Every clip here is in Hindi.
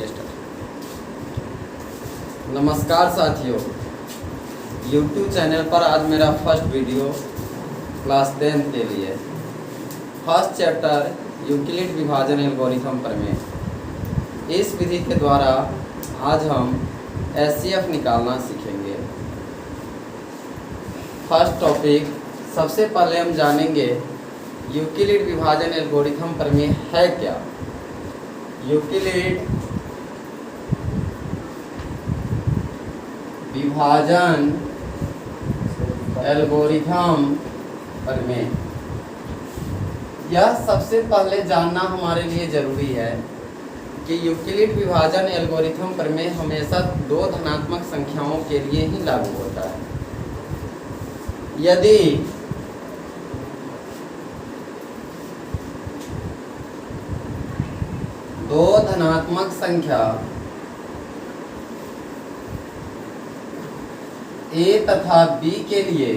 चलिए स्टार्ट। नमस्कार साथियों, YouTube चैनल पर आज मेरा फर्स्ट वीडियो क्लास 10 के लिए फर्स्ट चैप्टर यूक्लिड विभाजन एल्गोरिथम प्रमेय। इस विधि के द्वारा आज हम HCF निकालना सीखेंगे। फर्स्ट टॉपिक, सबसे पहले हम जानेंगे यूक्लिड विभाजन एल्गोरिथम प्रमेय है क्या। यूक्लिड विभाजन एल्गोरिथम प्रमेय, यह सबसे पहले जानना हमारे लिए जरूरी है कि यूक्लिड विभाजन एल्गोरिथम प्रमेय हमेशा दो धनात्मक संख्याओं के लिए ही लागू होता है। यदि दो धनात्मक संख्या A तथा B के लिए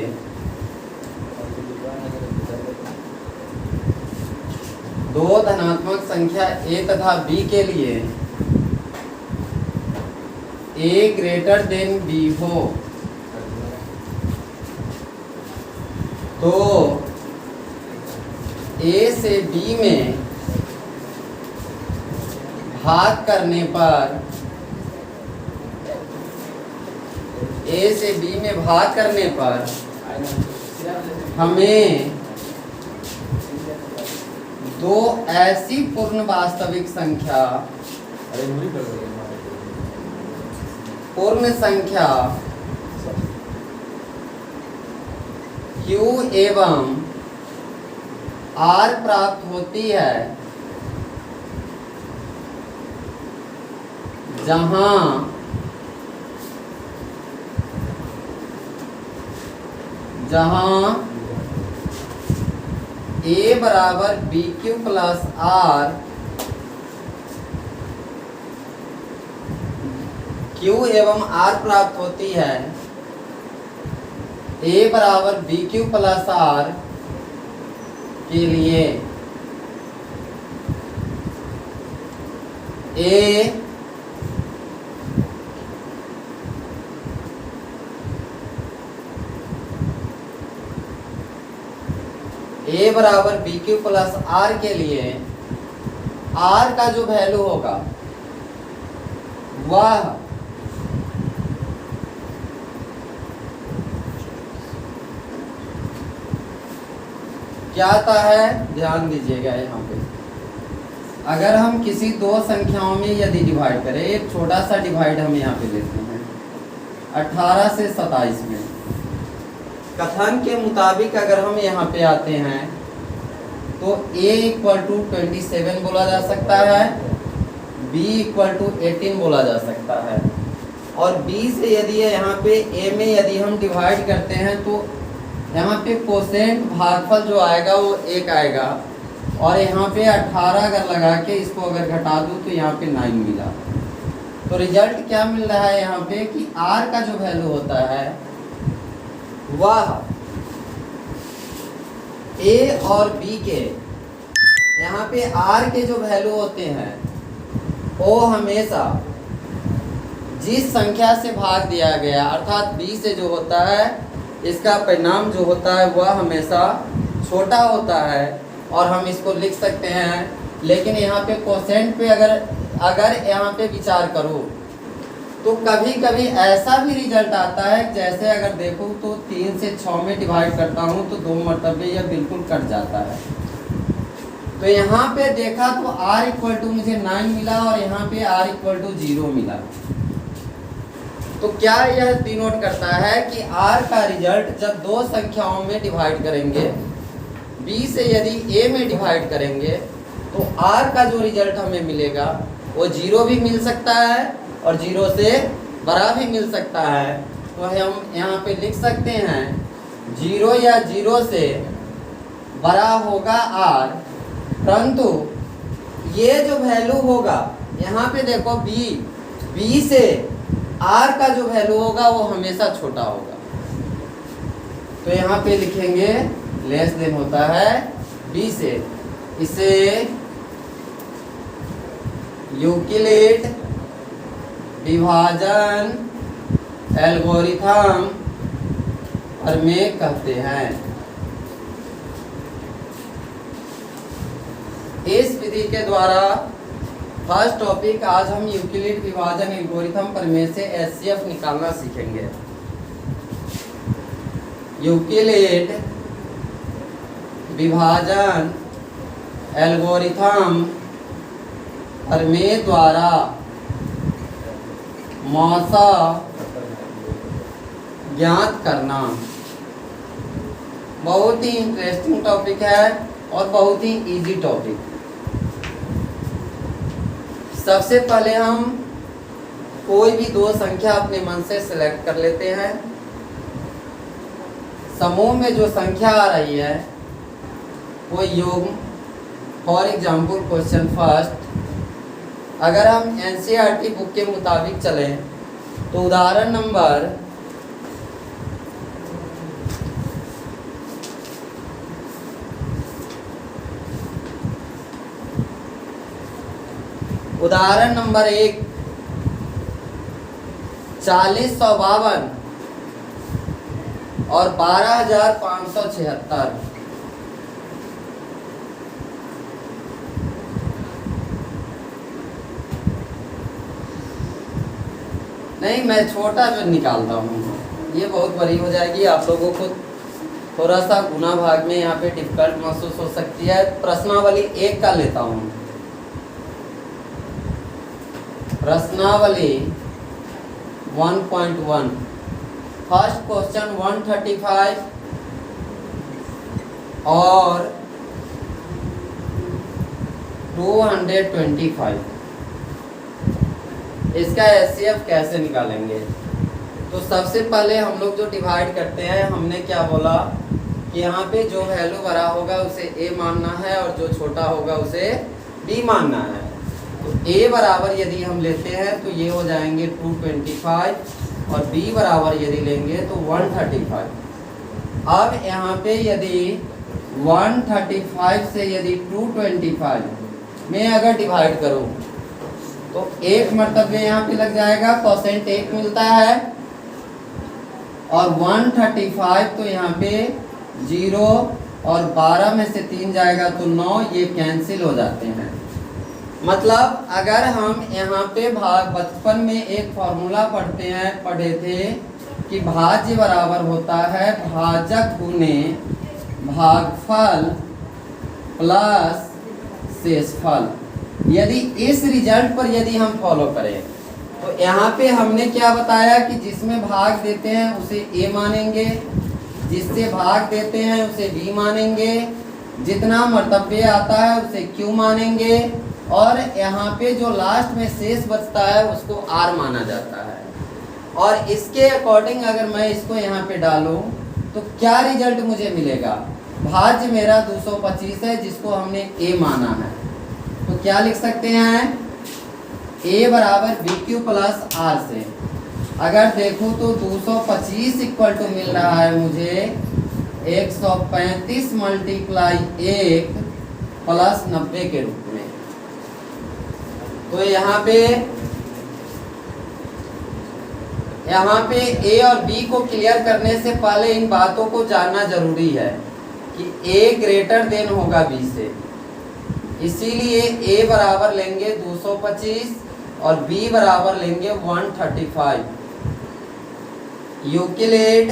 दो धनात्मक संख्या A तथा B के लिए A ग्रेटर देन B हो तो A से B में भाग करने पर A से B में भाग करने पर हमें दो ऐसी पूर्ण वास्तविक संख्या Q एवं R प्राप्त होती है जहां A बराबर BQ प्लस R, Q एवं R प्राप्त होती है A बराबर BQ प्लस R के लिए A बराबर BQ प्लस R के लिए R का जो वैल्यू होगा वह क्या आता है, ध्यान दीजिएगा। यहाँ पे अगर हम किसी दो संख्याओं में यदि डिवाइड करें, एक छोटा सा डिवाइड हम यहाँ पे लेते हैं 18 से 27 में, कथन के मुताबिक अगर हम यहाँ पे आते हैं तो A इक्वल टू 27 बोला जा सकता है, B इक्वल टू 18 बोला जा सकता है, और B से यदि यहाँ पे A में यदि हम डिवाइड करते हैं तो यहाँ पे कोसेंट भागफल जो आएगा वो 1 आएगा, और यहाँ पे 18 अगर लगा के इसको अगर घटा दूँ तो यहाँ पे 9 मिला। तो रिजल्ट क्या मिल रहा है यहाँ पे कि R का जो वैल्यू होता है वह A और B के, यहाँ पे R के जो वैल्यू होते हैं वो हमेशा जिस संख्या से भाग दिया गया अर्थात B से जो होता है इसका परिणाम जो होता है वह हमेशा छोटा होता है, और हम इसको लिख सकते हैं। लेकिन यहाँ पे कोसेंट पे अगर यहाँ पे विचार करो तो कभी कभी ऐसा भी रिजल्ट आता है, जैसे अगर देखो तो 3 से 6 में डिवाइड करता हूँ तो 2 मरतबे यह बिल्कुल कट जाता है। तो यहाँ पे देखा तो R इक्वल टू मुझे 9 मिला और यहाँ पे R इक्वल टू 0 मिला। तो क्या यह डिनोट करता है कि R का रिजल्ट जब दो संख्याओं में डिवाइड करेंगे, B से यदि A में डिवाइड करेंगे तो R का जो रिजल्ट हमें मिलेगा वो 0 भी मिल सकता है और 0 से बड़ा भी मिल सकता है। तो हम यहाँ पे लिख सकते हैं 0 या 0 से बड़ा होगा R, परंतु ये जो वैल्यू होगा यहाँ पे देखो B से R का जो वैल्यू होगा वो हमेशा छोटा होगा। तो यहाँ पे लिखेंगे लेस देन होता है B से। इसे यूक्लिड विभाजन एल्गोरिथम प्रमेय कहते हैं। इस विधि के द्वारा फर्स्ट टॉपिक आज हम यूक्लिड विभाजन एल्गोरिथम प्रमेय से एचसीएफ निकालना सीखेंगे। यूक्लिड विभाजन एल्गोरिथम प्रमेय द्वारा मौसा ज्ञात करना बहुत ही इंटरेस्टिंग टॉपिक है और बहुत ही इजी टॉपिक। सबसे पहले हम कोई भी दो संख्या अपने मन से सिलेक्ट कर लेते हैं। समूह में जो संख्या आ रही है वो युग्म। फॉर एग्जाम्पल क्वेश्चन फर्स्ट, अगर हम एनसीईआरटी बुक के मुताबिक चलें तो उदाहरण नंबर एक 4052 और 12576। नहीं, मैं छोटा जो निकालता हूँ, ये बहुत बड़ी हो जाएगी, आप लोगों को थोड़ा सा गुना भाग में यहाँ पे डिफिकल्ट महसूस हो सकती है। प्रश्नावली 1 का लेता हूँ। प्रश्नावली 1.1 फर्स्ट क्वेश्चन 135 और 225। इसका एचसीएफ कैसे निकालेंगे? तो सबसे पहले हम लोग जो डिवाइड करते हैं, हमने क्या बोला कि यहाँ पे जो वैल्यू बड़ा होगा उसे ए मानना है और जो छोटा होगा उसे बी मानना है। तो a बराबर यदि हम लेते हैं तो ये हो जाएंगे 225 और b बराबर यदि लेंगे तो 135। अब यहाँ पे यदि 135 से यदि 225 में अगर डिवाइड करूँ तो एक मर्तबे यहाँ पे लग जाएगा, परसेंट 1 मिलता है और 135 तो यहाँ पे 0 और 12 में से 3 जाएगा तो 9, ये कैंसिल हो जाते हैं। मतलब अगर हम यहाँ पे बचपन में एक फॉर्मूला पढ़े थे कि भाज्य बराबर होता है भाजक गुने भागफल प्लस शेषफल। यदि इस रिजल्ट पर यदि हम फॉलो करें तो यहाँ पे हमने क्या बताया कि जिसमें भाग देते हैं उसे a मानेंगे, जिससे भाग देते हैं उसे b मानेंगे, जितना मर्तबे आता है उसे q मानेंगे और यहाँ पे जो लास्ट में शेष बचता है उसको r माना जाता है। और इसके अकॉर्डिंग अगर मैं इसको यहाँ पे डालूँ तो क्या रिजल्ट मुझे मिलेगा? भाज्य मेरा 225 है जिसको हमने a माना है, तो क्या लिख सकते हैं? a बराबर BQ प्लस R से अगर देखूँ तो 225 इक्वल टू मिल रहा है मुझे 135 मल्टीप्लाई 1 प्लस 90 के रूप में। तो यहाँ पे a और b को क्लियर करने से पहले इन बातों को जानना जरूरी है कि a ग्रेटर देन होगा b से, इसीलिए a बराबर लेंगे 225 और b बराबर लेंगे 135। यूक्लिड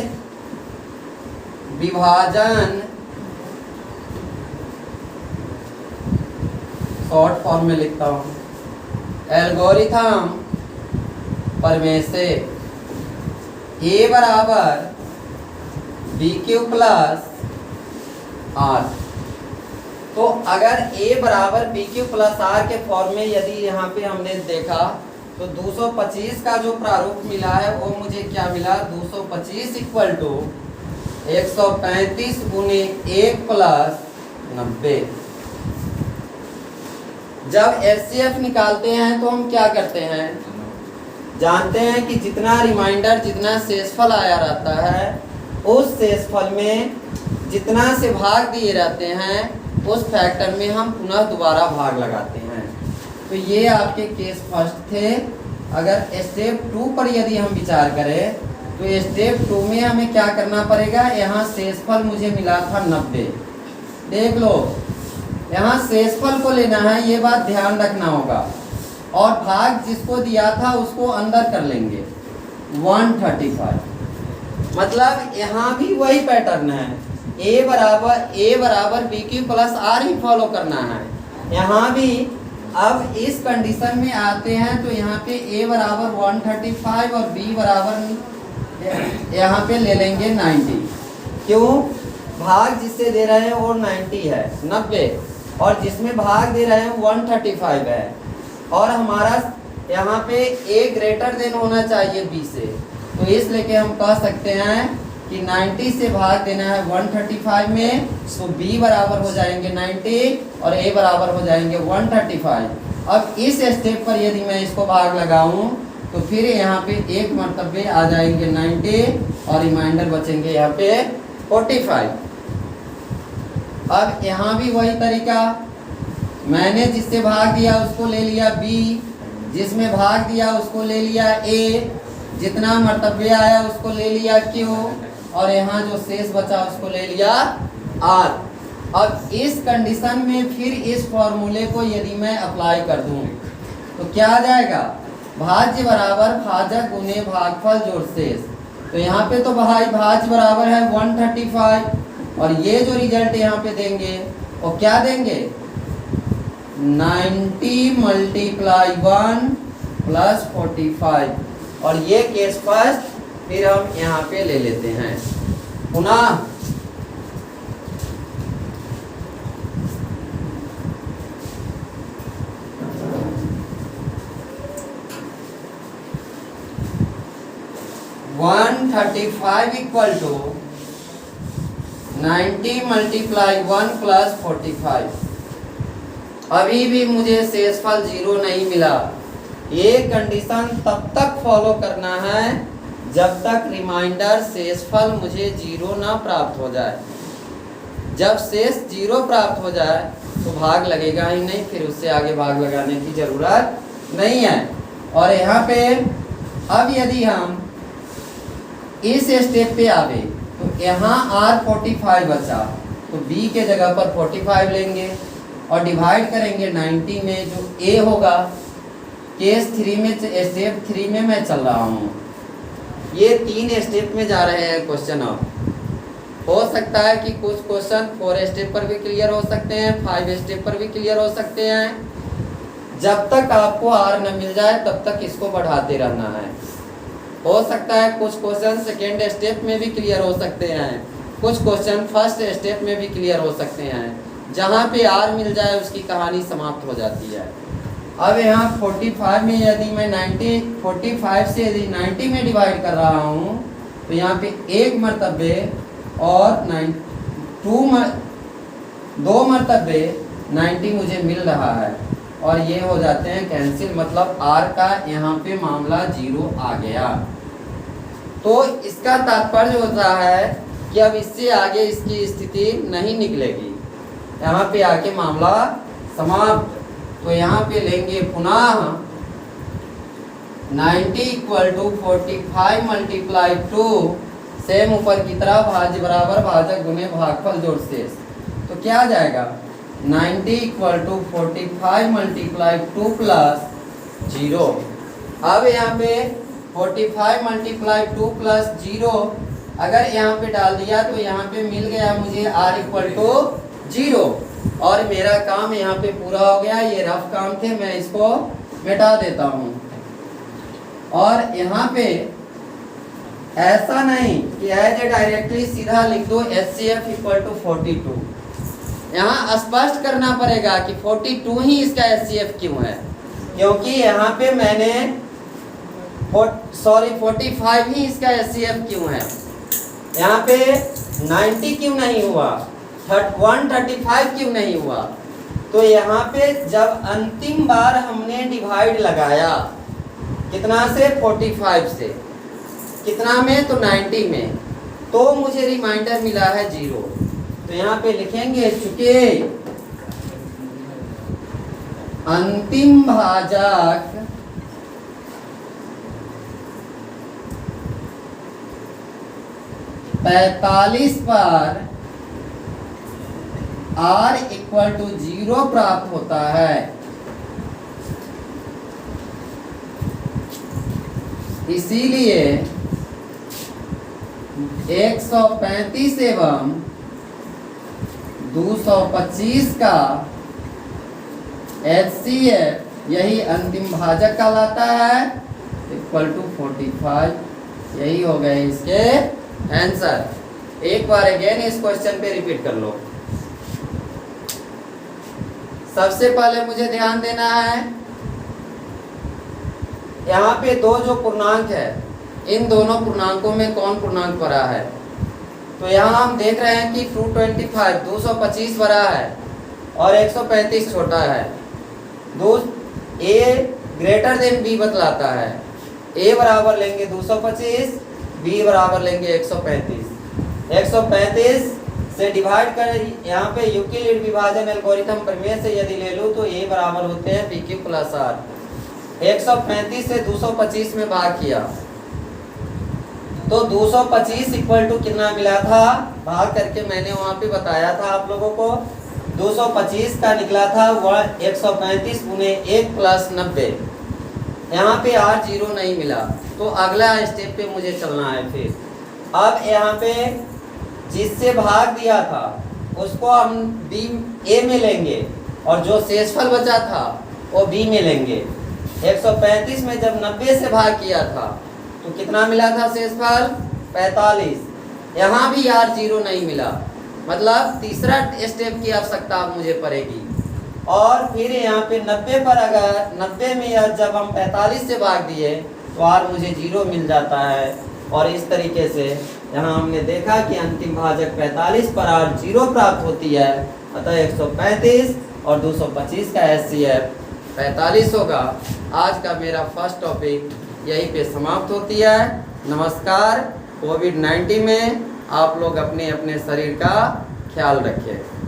विभाजन शॉर्ट फॉर्म में लिखता हूँ एल्गोरिथम प्रमेय से a बराबर BQ प्लस R। तो अगर a बराबर BQ प्लस R के फॉर्म में यदि यहाँ पे हमने देखा तो 225 का जो प्रारूप मिला है वो मुझे क्या मिला? 225 इक्वल टू 135 गुने 1 प्लस 90। जब एचसीएफ निकालते हैं तो हम क्या करते हैं? जानते हैं कि जितना रिमाइंडर, जितना शेषफल आया रहता है उस शेषफल में जितना से भाग दिए रहते हैं उस फैक्टर में हम पुनः दोबारा भाग लगाते हैं। तो ये आपके केस फर्स्ट थे। अगर स्टेप 2 पर यदि हम विचार करें तो स्टेप 2 में हमें क्या करना पड़ेगा, यहाँ शेषफल मुझे मिला था 90, देख लो यहाँ शेषफल को लेना है, ये बात ध्यान रखना होगा, और भाग जिसको दिया था उसको अंदर कर लेंगे 135। मतलब यहाँ भी वही पैटर्न है, a बराबर बी क्यू प्लस आर ही फॉलो करना है। यहाँ भी अब इस कंडीशन में आते हैं तो यहाँ पे a बराबर 135 और b बराबर यहाँ पे ले लेंगे 90। क्यों, भाग जिससे दे रहे हैं वो 90 है, 90, और जिसमें भाग दे रहे हैं 135 है, और हमारा यहाँ पे a ग्रेटर देन होना चाहिए b से, तो इस लेके हम कह सकते हैं कि 90 से भाग देना है 135 में, तो b बराबर हो जाएंगे 90 और a बराबर हो जाएंगे 135। अब इस स्टेप पर यदि मैं इसको भाग लगाऊं तो फिर यहाँ पे एक मरतबे आ जाएंगे 90 और रिमाइंडर बचेंगे यहाँ पे 45। अब यहाँ भी वही तरीका, मैंने जिससे भाग दिया उसको ले लिया b, जिसमें भाग दिया उसको ले लिया a, जितना मरतबे आया उसको ले लिया q, और यहाँ जो शेष बचा उसको ले लिया r। अब इस कंडीशन में फिर इस फॉर्मूले को यदि मैं अप्लाई कर दूं तो क्या आ जाएगा, भाज्य बराबर भाजक गुने भागफल जोड़ शेष। तो यहाँ पे तो भाई भाज्य बराबर है 135, और ये जो रिजल्ट यहाँ पे देंगे वो क्या देंगे, 90 मल्टीप्लाई 1 प्लस 45, और ये केस फर्स्ट फिर हम यहाँ पे ले लेते हैं पुनः। One 135 equal to 90 multiply 1 plus 45। अभी भी मुझे शेषफल 0 नहीं मिला। ये कंडीशन तब तक फॉलो करना है जब तक रिमाइंडर शेषफल मुझे 0 ना प्राप्त हो जाए। जब शेष 0 प्राप्त हो जाए तो भाग लगेगा ही नहीं, फिर उससे आगे भाग लगाने की ज़रूरत नहीं है। और यहाँ पे अब यदि हम इस स्टेप पे आवे तो यहाँ R 45 बचा, तो B के जगह पर 45 लेंगे और डिवाइड करेंगे 90 में, जो A होगा। केस 3 में, स्टेप 3 में मैं चल रहा हूँ। ये 3 स्टेप में जा रहे हैं क्वेश्चन। अब हो सकता है कि कुछ क्वेश्चन 4 स्टेप पर भी क्लियर हो सकते हैं, 5 स्टेप पर भी क्लियर हो सकते हैं। जब तक आपको R न मिल जाए तब तक इसको बढ़ाते रहना है। हो सकता है कुछ क्वेश्चन सेकेंड स्टेप में भी क्लियर हो सकते हैं, कुछ क्वेश्चन फर्स्ट स्टेप में भी क्लियर हो सकते हैं। जहाँ पे R मिल जाए उसकी कहानी समाप्त हो जाती है। अब यहाँ 45 में यदि मैं 45 से यदि 90 में डिवाइड कर रहा हूँ तो यहाँ पे एक मरतबे और 2 मरतबे 90 मुझे मिल रहा है, और ये हो जाते हैं कैंसिल। मतलब R का यहाँ पे मामला 0 आ गया। तो इसका तात्पर्य होता है कि अब इससे आगे इसकी स्थिति नहीं निकलेगी, यहाँ पे आके मामला समाप्त। तो यहाँ पे लेंगे पुनः 90 इक्वल टू 45 मल्टीप्लाई 2, सेम ऊपर की तरफ भाज्य बराबर भाजक गुने भागफल जोड़ शेष। तो क्या आ जाएगा, 90 इक्वल टू 45 मल्टीप्लाई 2 प्लस 0। अब यहाँ पे 45 मल्टीप्लाई 2 प्लस 0 अगर यहाँ पे डाल दिया तो यहाँ पे मिल गया मुझे R इक्वल टू 0, और मेरा काम यहाँ पे पूरा हो गया। ये रफ काम थे, मैं इसको मिटा देता हूँ। और यहाँ पे ऐसा नहीं कि एज ए डायरेक्टली सीधा लिख दो HCF इक्वल टू 42। यहाँ स्पष्ट करना पड़ेगा कि 42 ही इसका HCF क्यों है, क्योंकि यहाँ पे मैंने 45 ही इसका HCF क्यों है। यहाँ पे 90 क्यों नहीं हुआ, 135 क्यों नहीं हुआ। तो यहाँ पे जब अंतिम बार हमने डिवाइड लगाया कितना से, 45 से, कितना में, तो 90 में, तो मुझे रिमाइंडर मिला है 0। तो यहाँ पे लिखेंगे चूंकि अंतिम भाजक 45 पर r इक्वल टू 0 प्राप्त होता है। इसीलिए 135 एवं 225 का HCF यही अंतिम भाजक कहलाता है, इक्वल टू 45। यही हो गए इसके आंसर। एक बार अगेन इस क्वेश्चन पे रिपीट कर लो। सबसे पहले मुझे ध्यान देना है, यहाँ पे दो जो पूर्णांक है, इन दोनों पूर्णांकों में कौन पूर्णांक बड़ा है। तो यहाँ हम देख रहे हैं कि 225 225 बड़ा है और 135 छोटा है। ए ग्रेटर देन बी बतलाता है। ए बराबर लेंगे 225, बी बराबर लेंगे 135। 135 से डिवाइड कर, यहाँ पे यूक्लिड विभाजन एल्गोरिथम प्रमेय से यदि ले लूँ तो ए बराबर होते हैं पी क्यू प्लस आर। 135 से 225 में भाग किया तो 225 इक्वल टू कितना मिला था, भाग करके मैंने वहाँ पे बताया था आप लोगों को। 225 का निकला था 135 गुने 1 प्लस 90। यहाँ पे r 0 नहीं मिला तो अगला स्टेप पे मुझे चलना है। फिर अब यहाँ पे जिससे भाग दिया था उसको हम b a में लेंगे और जो शेषफल बचा था वो b में लेंगे। 135 में जब 90 से भाग किया था तो कितना मिला था शेषफल, 45। यहाँ भी r 0 नहीं मिला, मतलब तीसरा स्टेप की आवश्यकता अब मुझे पड़ेगी। और फिर यहाँ पे 90 पर अगर 90 में यह जब हम 45 से भाग दिए तो r मुझे 0 मिल जाता है। और इस तरीके से यहाँ हमने देखा कि अंतिम भाजक 45 पर r 0 प्राप्त होती है, अतः 135 और 225 का HCF 45 होगा। आज का मेरा फर्स्ट टॉपिक यहीं पे समाप्त होती है। नमस्कार। कोविड-19 में आप लोग अपने अपने शरीर का ख्याल रखें।